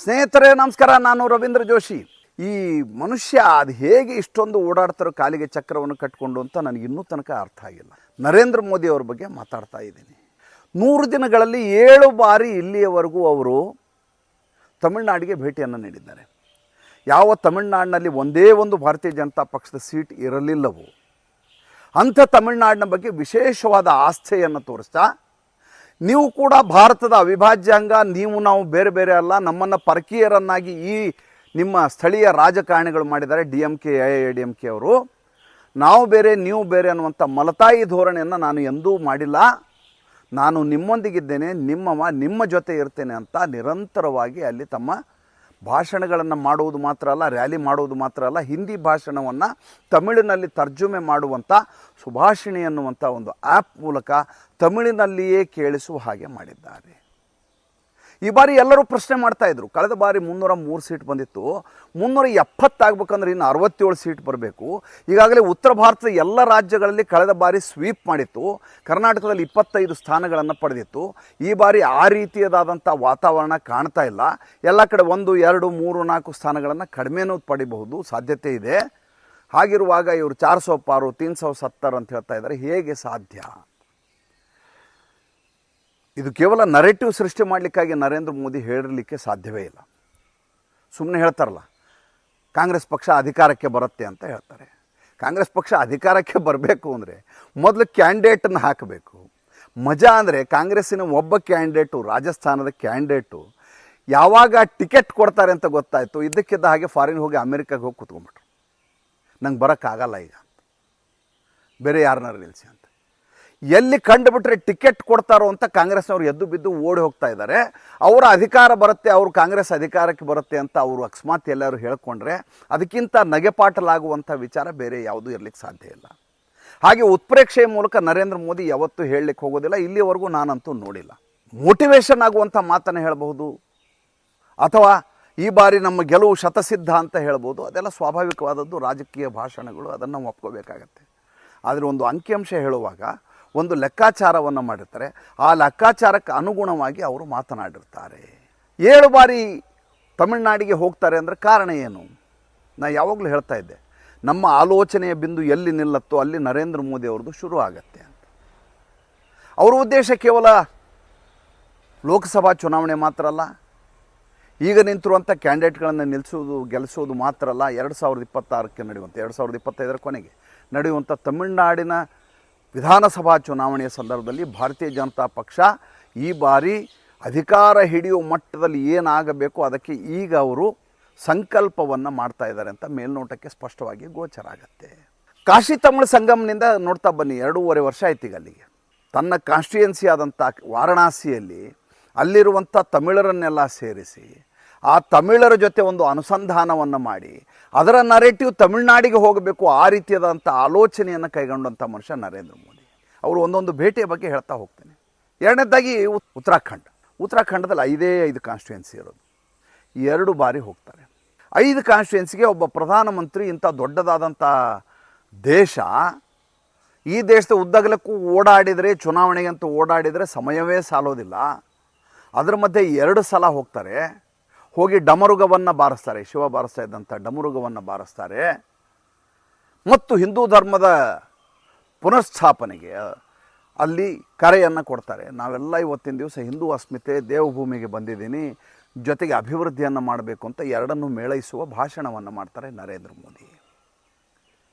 ಸ್ನೇಹಿತರೆ ನಮಸ್ಕಾರ, ನಾನು ರವೀಂದ್ರ ಜೋಶಿ. ಈ ಮನುಷ್ಯ ಅದು ಹೇಗೆ ಇಷ್ಟೊಂದು ಓಡಾಡ್ತಾರೋ ಕಾಲಿಗೆ ಚಕ್ರವನ್ನು ಕಟ್ಟಿಕೊಂಡು ಅಂತ ನನಗೆ ಇನ್ನೂ ತನಕ ಅರ್ಥ ಆಗಿಲ್ಲ. ನರೇಂದ್ರ ಮೋದಿ ಅವ್ರ ಬಗ್ಗೆ ಮಾತಾಡ್ತಾ ಇದ್ದೀನಿ. 100 ದಿನಗಳಲ್ಲಿ 7 ಬಾರಿ ಇಲ್ಲಿಯವರೆಗೂ ಅವರು ತಮಿಳುನಾಡಿಗೆ ಭೇಟಿಯನ್ನು ನೀಡಿದ್ದಾರೆ. ಯಾವ ತಮಿಳುನಾಡಿನಲ್ಲಿ ಒಂದೇ ಒಂದು ಭಾರತೀಯ ಜನತಾ ಪಕ್ಷದ ಸೀಟ್ ಇರಲಿಲ್ಲವೋ ಅಂಥ ತಮಿಳುನಾಡಿನ ಬಗ್ಗೆ ವಿಶೇಷವಾದ ಆಸ್ಥೆಯನ್ನು ತೋರಿಸ್ತಾ, ನೀವು ಕೂಡ ಭಾರತದ ಅವಿಭಾಜ್ಯ ಅಂಗ, ನಾವು ಬೇರೆ ಬೇರೆ ಅಲ್ಲ, ನಮ್ಮನ್ನು ಪರಕೀಯರನ್ನಾಗಿ ಈ ನಿಮ್ಮ ಸ್ಥಳೀಯ ರಾಜಕಾರಣಿಗಳು ಮಾಡಿದ್ದಾರೆ. DMK AIADMK ಅವರು ನಾವು ಬೇರೆ ನೀವು ಬೇರೆ ಅನ್ನುವಂಥ ಮಲತಾಯಿ ಧೋರಣೆಯನ್ನು ನಾನು ಎಂದೂ ಮಾಡಿಲ್ಲ. ನಾನು ನಿಮ್ಮೊಂದಿಗಿದ್ದೇನೆ, ನಿಮ್ಮ ಜೊತೆ ಇರ್ತೇನೆ ಅಂತ ನಿರಂತರವಾಗಿ ಅಲ್ಲಿ ತಮ್ಮ ಭಾಷಣಗಳನ್ನು ಮಾಡುವುದು ಮಾತ್ರ ಅಲ್ಲ, ರ್ಯಾಲಿ ಮಾಡುವುದು ಮಾತ್ರ ಅಲ್ಲ, ಹಿಂದಿ ಭಾಷಣವನ್ನು ತಮಿಳಿನಲ್ಲಿ ತರ್ಜುಮೆ ಮಾಡುವಂಥ ಸುಭಾಷಿಣಿ ಅನ್ನುವಂಥ ಒಂದು ಆ್ಯಪ್ ಮೂಲಕ ತಮಿಳಿನಲ್ಲಿಯೇ ಕೇಳಿಸುವ ಹಾಗೆ ಮಾಡಿದ್ದಾರೆ. ಈ ಬಾರಿ ಎಲ್ಲರೂ ಪ್ರಶ್ನೆ ಮಾಡ್ತಾಯಿದ್ರು, ಕಳೆದ ಬಾರಿ 303 ಸೀಟ್ ಬಂದಿತ್ತು, 370 ಆಗಬೇಕಂದ್ರೆ ಇನ್ನು 67 ಸೀಟ್ ಬರಬೇಕು. ಈಗಾಗಲೇ ಉತ್ತರ ಭಾರತದ ಎಲ್ಲ ರಾಜ್ಯಗಳಲ್ಲಿ ಕಳೆದ ಬಾರಿ ಸ್ವೀಪ್ ಮಾಡಿತ್ತು, ಕರ್ನಾಟಕದಲ್ಲಿ 25 ಸ್ಥಾನಗಳನ್ನು ಪಡೆದಿತ್ತು. ಈ ಬಾರಿ ಆ ರೀತಿಯದಾದಂಥ ವಾತಾವರಣ ಕಾಣ್ತಾ ಇಲ್ಲ. ಎಲ್ಲ ಕಡೆ 1, 2, 3, 4 ಸ್ಥಾನಗಳನ್ನು ಕಡಿಮೆನೂ ಪಡಿಬಹುದು, ಸಾಧ್ಯತೆ ಇದೆ. ಹಾಗಿರುವಾಗ ಇವರು 400 ಪಾರು 370 ಅಂತ ಹೇಳ್ತಾ ಇದ್ದಾರೆ. ಹೇಗೆ ಸಾಧ್ಯ? ಇದು ಕೇವಲ ನರೇಟಿವ್ ಸೃಷ್ಟಿ ಮಾಡಲಿಕ್ಕಾಗಿ ನರೇಂದ್ರ ಮೋದಿ ಹೇಳಿರಲಿಕ್ಕೆ ಸಾಧ್ಯವೇ ಇಲ್ಲ. ಸುಮ್ಮನೆ ಹೇಳ್ತಾರಲ್ಲ, ಕಾಂಗ್ರೆಸ್ ಪಕ್ಷ ಅಧಿಕಾರಕ್ಕೆ ಬರುತ್ತೆ ಅಂತ ಹೇಳ್ತಾರೆ. ಕಾಂಗ್ರೆಸ್ ಪಕ್ಷ ಅಧಿಕಾರಕ್ಕೆ ಬರಬೇಕು ಅಂದರೆ ಮೊದಲು ಕ್ಯಾಂಡಿಡೇಟನ್ನು ಹಾಕಬೇಕು. ಮಜಾ ಅಂದರೆ ಕಾಂಗ್ರೆಸ್ಸಿನ ಒಬ್ಬ ಕ್ಯಾಂಡಿಡೇಟು, ರಾಜಸ್ಥಾನದ ಕ್ಯಾಂಡಿಡೇಟು ಯಾವಾಗ ಟಿಕೆಟ್ ಕೊಡ್ತಾರೆ ಅಂತ ಗೊತ್ತಾಯಿತು, ಇದ್ದಕ್ಕಿದ್ದ ಹಾಗೆ ಫಾರಿನ್ ಹೋಗಿ ಅಮೇರಿಕಾಗೆ ಹೋಗಿ ಕೂತ್ಕೊಂಡ್ಬಿಟ್ರು. ನಂಗೆ ಬರೋಕ್ಕಾಗಲ್ಲ ಈಗ ಅಂತ, ಬೇರೆ ಯಾರನ್ನಾರು ನಿಲ್ಲಿಸಿ ಅಂತ. ಎಲ್ಲಿ ಕಂಡುಬಿಟ್ರೆ ಟಿಕೆಟ್ ಕೊಡ್ತಾರೋ ಅಂತ ಕಾಂಗ್ರೆಸ್ನವ್ರು ಎದ್ದು ಬಿದ್ದು ಓಡಿ ಹೋಗ್ತಾ ಇದ್ದಾರೆ. ಅವರ ಅಧಿಕಾರ ಬರುತ್ತೆ, ಅವರು ಕಾಂಗ್ರೆಸ್ ಅಧಿಕಾರಕ್ಕೆ ಬರುತ್ತೆ ಅಂತ ಅವರು ಅಕಸ್ಮಾತ್ ಎಲ್ಲರೂ ಹೇಳ್ಕೊಂಡ್ರೆ ಅದಕ್ಕಿಂತ ನಗೆಪಾಟಲಾಗುವಂಥ ವಿಚಾರ ಬೇರೆ ಯಾವುದೂ ಇರಲಿಕ್ಕೆ ಸಾಧ್ಯ ಇಲ್ಲ. ಹಾಗೆ ಉತ್ಪ್ರೇಕ್ಷೆಯ ಮೂಲಕ ನರೇಂದ್ರ ಮೋದಿ ಯಾವತ್ತೂ ಹೇಳಲಿಕ್ಕೆ ಹೋಗೋದಿಲ್ಲ, ಇಲ್ಲಿವರೆಗೂ ನಾನಂತೂ ನೋಡಿಲ್ಲ. ಮೋಟಿವೇಶನ್ ಆಗುವಂಥ ಮಾತನ್ನು ಹೇಳಬಹುದು, ಅಥವಾ ಈ ಬಾರಿ ನಮ್ಮ ಗೆಲುವು ಶತಸಿದ್ಧ ಅಂತ ಹೇಳ್ಬೋದು. ಅದೆಲ್ಲ ಸ್ವಾಭಾವಿಕವಾದದ್ದು, ರಾಜಕೀಯ ಭಾಷಣಗಳು, ಅದನ್ನು ನಾವು ಒಪ್ಕೋಬೇಕಾಗತ್ತೆ. ಆದರೆ ಒಂದು ಅಂಕಿಅಂಶ ಹೇಳುವಾಗ ಒಂದು ಲೆಕ್ಕಾಚಾರವನ್ನು ಮಾಡಿರ್ತಾರೆ, ಆ ಲೆಕ್ಕಾಚಾರಕ್ಕೆ ಅನುಗುಣವಾಗಿ ಅವರು ಮಾತನಾಡಿರ್ತಾರೆ. 7 ಬಾರಿ ತಮಿಳುನಾಡಿಗೆ ಹೋಗ್ತಾರೆ ಅಂದರೆ ಕಾರಣ ಏನು? ನಾನು ಯಾವಾಗಲೂ ಹೇಳ್ತಾ ಇದ್ದೆ, ನಮ್ಮ ಆಲೋಚನೆಯ ಬಿಂದು ಎಲ್ಲಿ ನಿಲ್ಲತ್ತೋ ಅಲ್ಲಿ ನರೇಂದ್ರ ಮೋದಿ ಅವ್ರದ್ದು ಶುರು ಆಗತ್ತೆ ಅಂತ. ಅವರ ಉದ್ದೇಶ ಕೇವಲ ಲೋಕಸಭಾ ಚುನಾವಣೆ ಮಾತ್ರ ಅಲ್ಲ, ಈಗ ನಿಂತಿರುವಂಥ ಕ್ಯಾಂಡಿಡೇಟ್ಗಳನ್ನು ಗೆಲ್ಲಿಸೋದು ಮಾತ್ರ ಅಲ್ಲ, 2026ಕ್ಕೆ ನಡೆಯುವಂಥ 2025ರ ಕೊನೆಗೆ ನಡೆಯುವಂಥ ತಮಿಳುನಾಡಿನ ವಿಧಾನಸಭಾ ಚುನಾವಣೆಯ ಸಂದರ್ಭದಲ್ಲಿ ಭಾರತೀಯ ಜನತಾ ಪಕ್ಷ ಈ ಬಾರಿ ಅಧಿಕಾರ ಹಿಡಿಯುವ ಮಟ್ಟದಲ್ಲಿ ಏನಾಗಬೇಕು ಅದಕ್ಕೆ ಈಗ ಅವರು ಸಂಕಲ್ಪವನ್ನು ಮಾಡ್ತಾ ಇದ್ದಾರೆ ಅಂತ ಮೇಲ್ನೋಟಕ್ಕೆ ಸ್ಪಷ್ಟವಾಗಿ ಗೋಚರ ಆಗುತ್ತೆ. ಕಾಶಿ ತಮಿಳು ಸಂಗಮನಿಂದ ನೋಡ್ತಾ ಬನ್ನಿ, 2.5 ವರ್ಷ ಆಯ್ತು ಈಗ ಅಲ್ಲಿಗೆ. ತನ್ನ ಕಾನ್ಸ್ಟಿಟ್ಯುಯೆನ್ಸಿ ಆದಂಥ ವಾರಣಾಸಿಯಲ್ಲಿ ಅಲ್ಲಿರುವಂಥ ತಮಿಳರನ್ನೆಲ್ಲ ಸೇರಿಸಿ ಆ ತಮಿಳರ ಜೊತೆ ಒಂದು ಅನುಸಂಧಾನವನ್ನು ಮಾಡಿ ಅದರ ನರೇಟಿವ್ ತಮಿಳುನಾಡಿಗೆ ಹೋಗಬೇಕು, ಆ ರೀತಿಯಾದಂಥ ಆಲೋಚನೆಯನ್ನು ಕೈಗೊಂಡಂಥ ಮನುಷ್ಯ ನರೇಂದ್ರ ಮೋದಿ. ಅವರು ಒಂದೊಂದು ಭೇಟಿಯ ಬಗ್ಗೆ ಹೇಳ್ತಾ ಹೋಗ್ತೇನೆ. ಎರಡನೇದಾಗಿ ಉತ್ತರಾಖಂಡದಲ್ಲಿ 5 ಕಾನ್ಸ್ಟಿಟ್ಯುಯೆನ್ಸಿ ಇರೋದು, 2 ಬಾರಿ ಹೋಗ್ತಾರೆ. 5 ಕಾನ್ಸ್ಟಿಟ್ಯುಯೆನ್ಸಿಗೆ ಒಬ್ಬ ಪ್ರಧಾನಮಂತ್ರಿ ಇಂಥ ದೊಡ್ಡದಾದಂಥ ದೇಶ, ಈ ದೇಶದ ಉದ್ದಗಲಕ್ಕೂ ಓಡಾಡಿದರೆ, ಚುನಾವಣೆಗಂತೂ ಓಡಾಡಿದರೆ ಸಮಯವೇ ಸಾಲೋದಿಲ್ಲ. ಅದರ ಮಧ್ಯೆ 2 ಸಲ ಹೋಗ್ತಾರೆ, ಹೋಗಿ ಡಮರುಗವನ್ನು ಬಾರಿಸ್ತಾರೆ, ಶಿವ ಬಾರಿಸ್ತಾ ಇದ್ದಂಥ ಡಮರುಗವನ್ನು ಬಾರಿಸ್ತಾರೆ, ಮತ್ತು ಹಿಂದೂ ಧರ್ಮದ ಪುನಃಸ್ಥಾಪನೆಗೆ ಅಲ್ಲಿ ಕರೆಯನ್ನು ಕೊಡ್ತಾರೆ. ನಾವೆಲ್ಲ ಇವತ್ತಿನ ದಿವಸ ಹಿಂದೂ ಅಸ್ಮಿತೆ, ದೇವಭೂಮಿಗೆ ಬಂದಿದ್ದೀನಿ, ಜೊತೆಗೆ ಅಭಿವೃದ್ಧಿಯನ್ನು ಮಾಡಬೇಕು ಅಂತ ಎರಡನ್ನೂ ಮೇಳೈಸುವ ಭಾಷಣವನ್ನು ಮಾಡ್ತಾರೆ ನರೇಂದ್ರ ಮೋದಿ.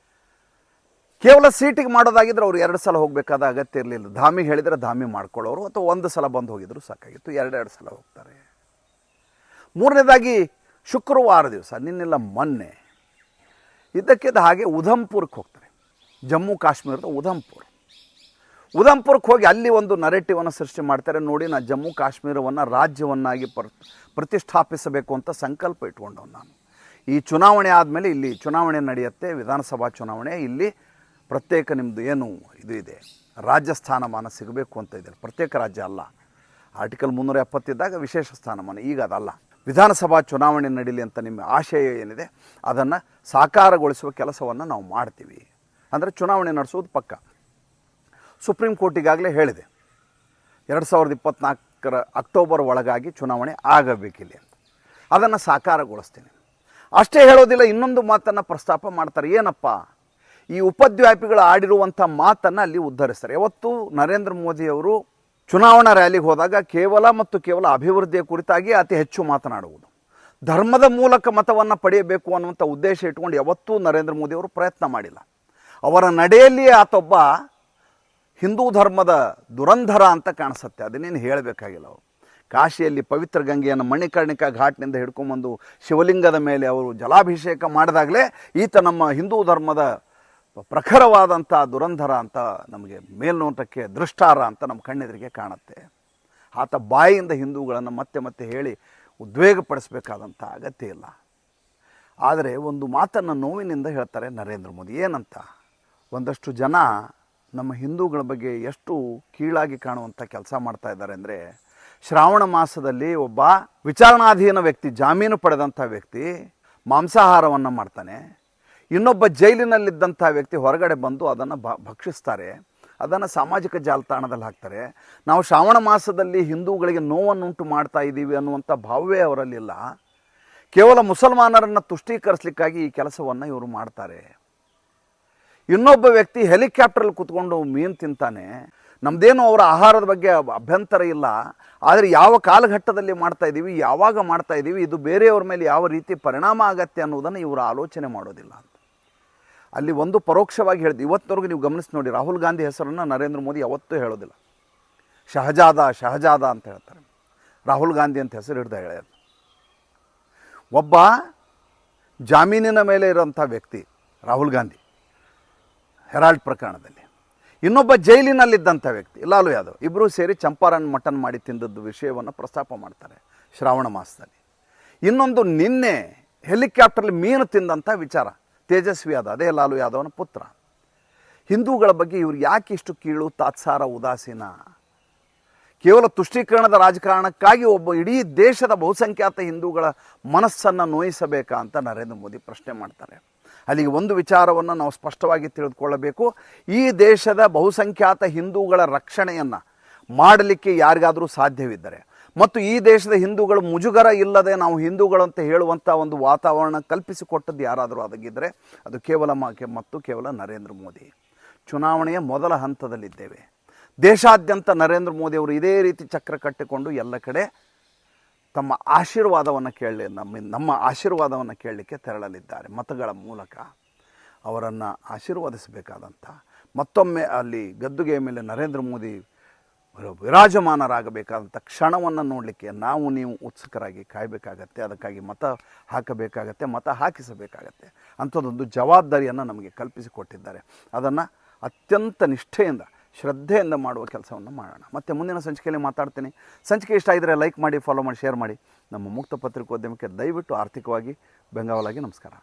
ಕೇವಲ ಸೀಟಿಗೆ ಮಾಡೋದಾಗಿದ್ದರೆ ಅವರು 2 ಸಲ ಹೋಗಬೇಕಾದ ಅಗತ್ಯ ಇರಲಿಲ್ಲ. ಧಾಮಿಗೆ ಹೇಳಿದರೆ ಧಾಮಿ ಮಾಡ್ಕೊಳ್ಳೋರು, ಅಥವಾ 1 ಸಲ ಬಂದು ಹೋಗಿದ್ರು ಸಾಕಾಗಿತ್ತು. 2 ಸಲ ಹೋಗ್ತಾರೆ. ಮೂರನೇದಾಗಿ ಶುಕ್ರವಾರ ದಿವಸ, ನಿನ್ನೆಲ್ಲ ಮೊನ್ನೆ ಇದ್ದಕ್ಕಿದ್ದ ಹಾಗೆ ಉಧಂಪುರಕ್ಕೆ ಹೋಗ್ತಾರೆ. ಜಮ್ಮು ಕಾಶ್ಮೀರದ ಉಧಂಪುರಕ್ಕೆ ಹೋಗಿ ಅಲ್ಲಿ ಒಂದು ನರೇಟಿವನ್ನು ಸೃಷ್ಟಿ ಮಾಡ್ತಾರೆ. ನೋಡಿ, ನಾನು ಜಮ್ಮು ಕಾಶ್ಮೀರವನ್ನು ರಾಜ್ಯವನ್ನಾಗಿ ಪ್ರತಿಷ್ಠಾಪಿಸಬೇಕು ಅಂತ ಸಂಕಲ್ಪ ಇಟ್ಕೊಂಡವನು ನಾನು. ಈ ಚುನಾವಣೆ ಆದಮೇಲೆ ಇಲ್ಲಿ ಚುನಾವಣೆ ನಡೆಯುತ್ತೆ, ವಿಧಾನಸಭಾ ಚುನಾವಣೆ. ಇಲ್ಲಿ ಪ್ರತ್ಯೇಕ ನಿಮ್ಮದು ಏನು ಇದು ಇದೆ, ರಾಜ್ಯ ಸ್ಥಾನಮಾನ ಸಿಗಬೇಕು ಅಂತ ಇದೆ. ಪ್ರತ್ಯೇಕ ರಾಜ್ಯ ಅಲ್ಲ, ಆರ್ಟಿಕಲ್ 370 ಇದ್ದಾಗ ವಿಶೇಷ ಸ್ಥಾನಮಾನ, ಈಗ ಅದಲ್ಲ. ವಿಧಾನಸಭಾ ಚುನಾವಣೆ ನಡೀಲಿ ಅಂತ ನಿಮ್ಮ ಆಶಯ ಏನಿದೆ ಅದನ್ನು ಸಾಕಾರಗೊಳಿಸುವ ಕೆಲಸವನ್ನು ನಾವು ಮಾಡ್ತೀವಿ. ಅಂದರೆ ಚುನಾವಣೆ ನಡೆಸೋದು ಪಕ್ಕ. ಸುಪ್ರೀಂ ಕೋರ್ಟಿಗಾಗಲೇ ಹೇಳಿದೆ, 2024 ಅಕ್ಟೋಬರ್ ಒಳಗಾಗಿ ಚುನಾವಣೆ ಆಗಬೇಕಿಲ್ಲ ಅಂತ. ಅದನ್ನು ಸಾಕಾರಗೊಳಿಸ್ತೀನಿ. ಅಷ್ಟೇ ಹೇಳೋದಿಲ್ಲ, ಇನ್ನೊಂದು ಮಾತನ್ನು ಪ್ರಸ್ತಾಪ ಮಾಡ್ತಾರೆ. ಏನಪ್ಪ, ಈ ಉಪದ್ವ್ಯಾಪಿಗಳು ಆಡಿರುವಂಥ ಮಾತನ್ನು ಅಲ್ಲಿ ಉದ್ಧರಿಸ್ತಾರೆ. ಯಾವತ್ತು ನರೇಂದ್ರ ಮೋದಿಯವರು ಚುನಾವಣಾ ರ್ಯಾಲಿಗೆ ಹೋದಾಗ ಕೇವಲ ಮತ್ತು ಕೇವಲ ಅಭಿವೃದ್ಧಿಯ ಕುರಿತಾಗಿ ಅತಿ ಹೆಚ್ಚು ಮಾತನಾಡುವುದು, ಧರ್ಮದ ಮೂಲಕ ಮತವನ್ನು ಪಡೆಯಬೇಕು ಅನ್ನುವಂಥ ಉದ್ದೇಶ ಇಟ್ಕೊಂಡು ಯಾವತ್ತೂ ನರೇಂದ್ರ ಮೋದಿಯವರು ಪ್ರಯತ್ನ ಮಾಡಿಲ್ಲ. ಅವರ ನಡೆಯಲ್ಲಿಯೇ ಆತೊಬ್ಬ ಹಿಂದೂ ಧರ್ಮದ ದುರಂಧರ ಅಂತ ಕಾಣಿಸುತ್ತೆ. ಅದನ್ನೇನು ಹೇಳಬೇಕಾಗಿಲ್ಲ. ಅವರು ಕಾಶಿಯಲ್ಲಿ ಪವಿತ್ರ ಗಂಗೆಯನ್ನು ಮಣಿಕರ್ಣಿಕಾ ಘಾಟ್ನಿಂದ ಹಿಡ್ಕೊಂಬಂದು ಶಿವಲಿಂಗದ ಮೇಲೆ ಅವರು ಜಲಾಭಿಷೇಕ ಮಾಡಿದಾಗಲೇ ಈತ ನಮ್ಮ ಹಿಂದೂ ಧರ್ಮದ ಪ್ರಖರವಾದಂಥ ದುರಂಧರ ಅಂತ ನಮಗೆ ಮೇಲ್ನೋಟಕ್ಕೆ ದೃಷ್ಟಾರ ಅಂತ ನಮ್ಮ ಕಣ್ಣೆದುರಿಗೆ ಕಾಣುತ್ತೆ. ಆತ ಬಾಯಿಯಿಂದ ಹಿಂದೂಗಳನ್ನು ಮತ್ತೆ ಮತ್ತೆ ಹೇಳಿ ಉದ್ವೇಗಪಡಿಸಬೇಕಾದಂಥ ಅಗತ್ಯ ಇಲ್ಲ. ಆದರೆ ಒಂದು ಮಾತನ್ನು ನೋವಿನಿಂದ ಹೇಳ್ತಾರೆ ನರೇಂದ್ರ ಮೋದಿ. ಏನಂತ, ಒಂದಷ್ಟು ಜನ ನಮ್ಮ ಹಿಂದೂಗಳ ಬಗ್ಗೆ ಎಷ್ಟು ಕೀಳಾಗಿ ಕಾಣುವಂಥ ಕೆಲಸ ಮಾಡ್ತಾ ಇದ್ದಾರೆ ಅಂದರೆ, ಶ್ರಾವಣ ಮಾಸದಲ್ಲಿ ಒಬ್ಬ ವಿಚಾರಣಾಧೀನ ವ್ಯಕ್ತಿ, ಜಾಮೀನು ಪಡೆದಂಥ ವ್ಯಕ್ತಿ ಮಾಂಸಾಹಾರವನ್ನು ಮಾಡ್ತಾನೆ. ಇನ್ನೊಬ್ಬ ಜೈಲಿನಲ್ಲಿದ್ದಂಥ ವ್ಯಕ್ತಿ ಹೊರಗಡೆ ಬಂದು ಅದನ್ನು ಭಕ್ಷಿಸ್ತಾರೆ, ಅದನ್ನು ಸಾಮಾಜಿಕ ಜಾಲತಾಣದಲ್ಲಿ ಹಾಕ್ತಾರೆ. ನಾವು ಶ್ರಾವಣ ಮಾಸದಲ್ಲಿ ಹಿಂದೂಗಳಿಗೆ ನೋವನ್ನುಂಟು ಮಾಡ್ತಾ ಇದ್ದೀವಿ ಅನ್ನುವಂಥ ಭಾವವೇ ಅವರಲ್ಲಿಲ್ಲ. ಕೇವಲ ಮುಸಲ್ಮಾನರನ್ನು ತುಷ್ಟೀಕರಿಸಲಿಕ್ಕಾಗಿ ಈ ಕೆಲಸವನ್ನು ಇವರು ಮಾಡ್ತಾರೆ. ಇನ್ನೊಬ್ಬ ವ್ಯಕ್ತಿ ಹೆಲಿಕಾಪ್ಟ್ರಲ್ಲಿ ಕೂತ್ಕೊಂಡು ಮೀನು ತಿಂತಾನೆ. ನಮ್ಮದೇನು ಅವರ ಆಹಾರದ ಬಗ್ಗೆ ಅಭ್ಯಂತರ ಇಲ್ಲ, ಆದರೆ ಯಾವ ಕಾಲಘಟ್ಟದಲ್ಲಿ ಮಾಡ್ತಾ ಇದ್ದೀವಿ, ಯಾವಾಗ ಮಾಡ್ತಾ ಇದ್ದೀವಿ, ಇದು ಬೇರೆಯವ್ರ ಮೇಲೆ ಯಾವ ರೀತಿ ಪರಿಣಾಮ ಆಗತ್ತೆ ಅನ್ನೋದನ್ನು ಇವರು ಆಲೋಚನೆ ಮಾಡೋದಿಲ್ಲ ಅಂತ ಅಲ್ಲಿ ಒಂದು ಪರೋಕ್ಷವಾಗಿ ಹೇಳಿದೆ. ಇವತ್ತವರೆಗೂ ನೀವು ಗಮನಿಸಿ ನೋಡಿ, ರಾಹುಲ್ ಗಾಂಧಿ ಹೆಸರನ್ನು ನರೇಂದ್ರ ಮೋದಿ ಯಾವತ್ತೂ ಹೇಳೋದಿಲ್ಲ. ಶಹಜಾದ ಅಂತ ಹೇಳ್ತಾರೆ. ರಾಹುಲ್ ಗಾಂಧಿ ಅಂತ ಹೆಸರು ಹಿಡ್ದು ಹೇಳೋದು. ಒಬ್ಬ ಜಾಮೀನಿನ ಮೇಲೆ ಇರೋಂಥ ವ್ಯಕ್ತಿ ರಾಹುಲ್ ಗಾಂಧಿ ಹೆರಾಲ್ಡ್ ಪ್ರಕರಣದಲ್ಲಿ, ಇನ್ನೊಬ್ಬ ಜೈಲಿನಲ್ಲಿದ್ದಂಥ ವ್ಯಕ್ತಿ ಲಾಲು ಯಾದವ್, ಇಬ್ಬರೂ ಸೇರಿ ಚಂಪಾರನ್ ಮಟನ್ ಮಾಡಿ ತಿಂದದ್ದು ವಿಷಯವನ್ನು ಪ್ರಸ್ತಾಪ ಮಾಡ್ತಾರೆ ಶ್ರಾವಣ ಮಾಸದಲ್ಲಿ. ಇನ್ನೊಂದು ನಿನ್ನೆ ಹೆಲಿಕಾಪ್ಟರ್ಲಿ ಮೀನು ತಿಂದಂಥ ವಿಚಾರ, ತೇಜಸ್ವಿ ಯಾದವ್, ಅದೇ ಲಾಲು ಯಾದವನ ಪುತ್ರ. ಹಿಂದೂಗಳ ಬಗ್ಗೆ ಇವ್ರು ಯಾಕೆ ಇಷ್ಟು ಕೀಳು, ತಾತ್ಸಾರ, ಉದಾಸೀನ? ಕೇವಲ ತುಷ್ಟೀಕರಣದ ರಾಜಕಾರಣಕ್ಕಾಗಿ ಒಬ್ಬ ಇಡೀ ದೇಶದ ಬಹುಸಂಖ್ಯಾತ ಹಿಂದೂಗಳ ಮನಸ್ಸನ್ನು ನೋಯಿಸಬೇಕಾ ಅಂತ ನರೇಂದ್ರ ಮೋದಿ ಪ್ರಶ್ನೆ ಮಾಡ್ತಾರೆ. ಅಲ್ಲಿಗೆ ಒಂದು ವಿಚಾರವನ್ನು ನಾವು ಸ್ಪಷ್ಟವಾಗಿ ತಿಳಿದುಕೊಳ್ಳಬೇಕು. ಈ ದೇಶದ ಬಹುಸಂಖ್ಯಾತ ಹಿಂದೂಗಳ ರಕ್ಷಣೆಯನ್ನು ಮಾಡಲಿಕ್ಕೆ ಯಾರಿಗಾದರೂ ಸಾಧ್ಯವಿದ್ದರೆ, ಮತ್ತು ಈ ದೇಶದ ಹಿಂದೂಗಳು ಮುಜುಗರ ಇಲ್ಲದೆ ನಾವು ಹಿಂದೂಗಳು ಅಂತ ಹೇಳುವಂಥ ಒಂದು ವಾತಾವರಣ ಕಲ್ಪಿಸಿಕೊಟ್ಟದ್ದು ಯಾರಾದರೂ ಅದಕ್ಕಿದ್ದರೆ ಅದು ಕೇವಲ ನರೇಂದ್ರ ಮೋದಿ. ಚುನಾವಣೆಯ ಮೊದಲ ಹಂತದಲ್ಲಿದ್ದೇವೆ. ದೇಶಾದ್ಯಂತ ನರೇಂದ್ರ ಮೋದಿಯವರು ಇದೇ ರೀತಿ ಚಕ್ರ ಕಟ್ಟಿಕೊಂಡು ಎಲ್ಲ ಕಡೆ ತಮ್ಮ ಆಶೀರ್ವಾದವನ್ನು ನಮ್ಮ ಆಶೀರ್ವಾದವನ್ನು ಕೇಳಲಿಕ್ಕೆ ತೆರಳಲಿದ್ದಾರೆ. ಮತಗಳ ಮೂಲಕ ಅವರನ್ನು ಆಶೀರ್ವದಿಸಬೇಕಾದಂಥ, ಮತ್ತೊಮ್ಮೆ ಅಲ್ಲಿ ಗದ್ದುಗೆಯ ಮೇಲೆ ನರೇಂದ್ರ ಮೋದಿ ವಿರಾಜಮಾನರಾಗಬೇಕಾದಂಥ ಕ್ಷಣವನ್ನು ನೋಡಲಿಕ್ಕೆ ನೀವು ಉತ್ಸುಕರಾಗಿ ಕಾಯಬೇಕಾಗತ್ತೆ. ಅದಕ್ಕಾಗಿ ಮತ ಹಾಕಬೇಕಾಗತ್ತೆ, ಮತ ಹಾಕಿಸಬೇಕಾಗತ್ತೆ. ಅಂಥದ್ದೊಂದು ಜವಾಬ್ದಾರಿಯನ್ನು ನಮಗೆ ಕಲ್ಪಿಸಿಕೊಟ್ಟಿದ್ದಾರೆ. ಅದನ್ನು ಅತ್ಯಂತ ನಿಷ್ಠೆಯಿಂದ, ಶ್ರದ್ಧೆಯಿಂದ ಮಾಡುವ ಕೆಲಸವನ್ನು ಮಾಡೋಣ. ಮತ್ತು ಮುಂದಿನ ಸಂಚಿಕೆಯಲ್ಲಿ ಮಾತಾಡ್ತೀನಿ. ಸಂಚಿಕೆ ಇಷ್ಟ ಆಗಿದ್ದರೆ ಲೈಕ್ ಮಾಡಿ, ಫಾಲೋ ಮಾಡಿ, ಶೇರ್ ಮಾಡಿ. ನಮ್ಮ ಮುಕ್ತ ಪತ್ರಿಕೋದ್ಯಮಕ್ಕೆ ದಯವಿಟ್ಟು ಆರ್ಥಿಕವಾಗಿ ಬೆಂಗಾವಲಾಗಿ. ನಮಸ್ಕಾರ.